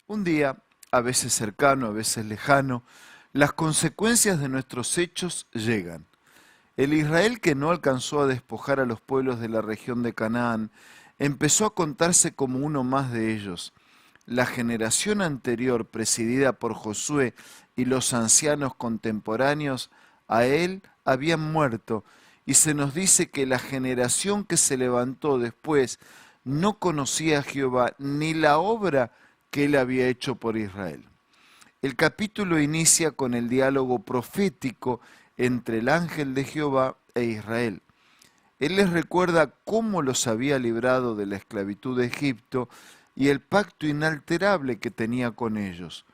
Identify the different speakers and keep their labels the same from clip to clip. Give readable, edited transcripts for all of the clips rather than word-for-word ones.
Speaker 1: Un día, a veces cercano, a veces lejano, las consecuencias de nuestros hechos llegan. El Israel que no alcanzó a despojar a los pueblos de la región de Canaán empezó a contarse como uno más de ellos. La generación anterior, presidida por Josué y los ancianos contemporáneos a él, habían muerto, y se nos dice que la generación que se levantó después no conocía a Jehová ni la obra que él había hecho por Israel. El capítulo inicia con el diálogo profético entre el ángel de Jehová e Israel. Él les recuerda cómo los había librado de la esclavitud de Egipto y el pacto inalterable que tenía con ellos.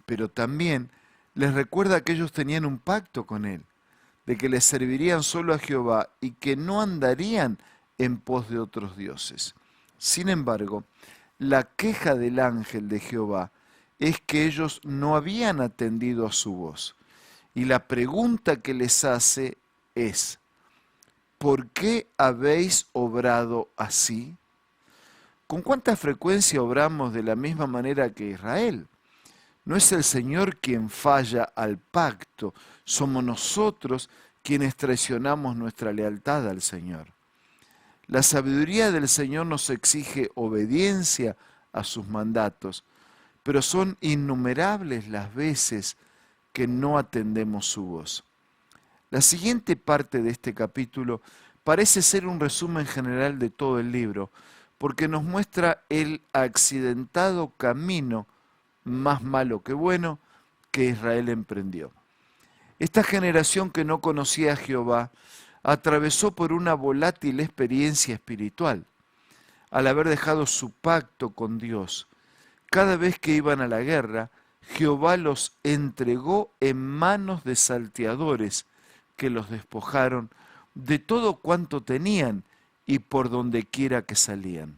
Speaker 1: Pero también les recuerda que ellos tenían un pacto con él, de que les servirían solo a Jehová y que no andarían en pos de otros dioses. Sin embargo, la queja del ángel de Jehová es que ellos no habían atendido a su voz. Y la pregunta que les hace es, ¿por qué habéis obrado así? ¿Con cuánta frecuencia obramos de la misma manera que Israel? No es el Señor quien falla al pacto, somos nosotros quienes traicionamos nuestra lealtad al Señor. La sabiduría del Señor nos exige obediencia a sus mandatos, pero son innumerables las veces que no atendemos su voz. La siguiente parte de este capítulo parece ser un resumen general de todo el libro, porque nos muestra el accidentado camino, más malo que bueno, que Israel emprendió. Esta generación que no conocía a Jehová atravesó por una volátil experiencia espiritual. Al haber dejado su pacto con Dios, cada vez que iban a la guerra, Jehová los entregó en manos de salteadores que los despojaron de todo cuanto tenían y por donde quiera que salían.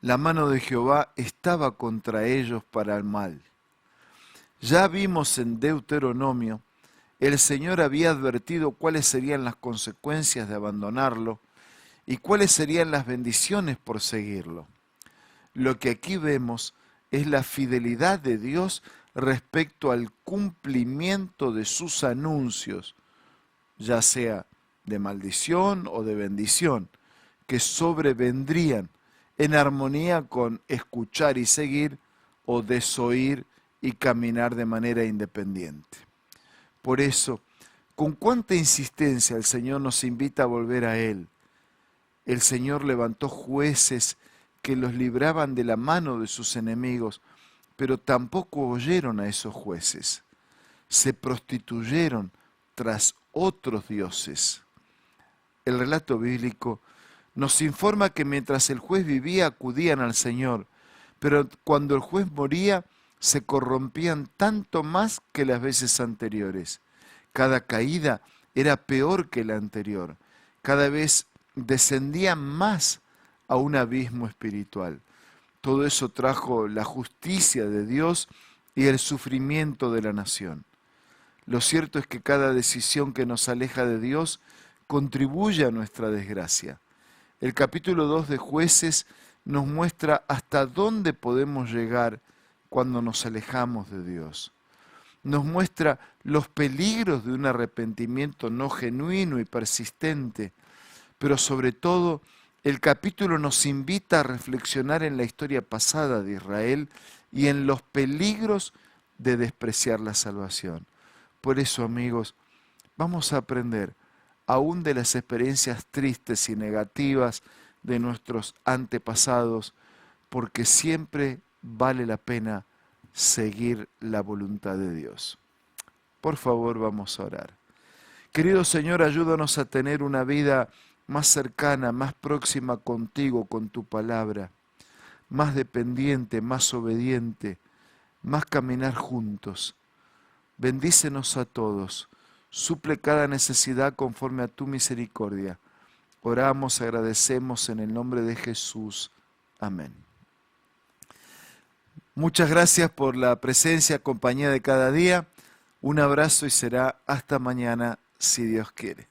Speaker 1: La mano de Jehová estaba contra ellos para el mal. Ya vimos en Deuteronomio, el Señor había advertido cuáles serían las consecuencias de abandonarlo y cuáles serían las bendiciones por seguirlo. Lo que aquí vemos es la fidelidad de Dios respecto al cumplimiento de sus anuncios, ya sea de maldición o de bendición, que sobrevendrían en armonía con escuchar y seguir o desoír y caminar de manera independiente. Por eso, con cuánta insistencia el Señor nos invita a volver a Él. El Señor levantó jueces que los libraban de la mano de sus enemigos, pero tampoco oyeron a esos jueces. Se prostituyeron tras otros dioses. El relato bíblico nos informa que mientras el juez vivía acudían al Señor, pero cuando el juez moría se corrompían tanto más que las veces anteriores. Cada caída era peor que la anterior. Cada vez descendían más a un abismo espiritual. Todo eso trajo la justicia de Dios y el sufrimiento de la nación. Lo cierto es que cada decisión que nos aleja de Dios contribuye a nuestra desgracia. El capítulo 2 de Jueces nos muestra hasta dónde podemos llegar cuando nos alejamos de Dios. Nos muestra los peligros de un arrepentimiento no genuino y persistente, pero sobre todo el capítulo nos invita a reflexionar en la historia pasada de Israel y en los peligros de despreciar la salvación. Por eso, amigos, vamos a aprender aún de las experiencias tristes y negativas de nuestros antepasados, porque siempre vale la pena seguir la voluntad de Dios. Por favor, vamos a orar. Querido Señor, ayúdanos a tener una vida más cercana, más próxima contigo, con tu palabra, más dependiente, más obediente, más caminar juntos. Bendícenos a todos, suple cada necesidad conforme a tu misericordia. Oramos, agradecemos en el nombre de Jesús. Amén. Muchas gracias por la presencia, compañía de cada día. Un abrazo y será hasta mañana, si Dios quiere.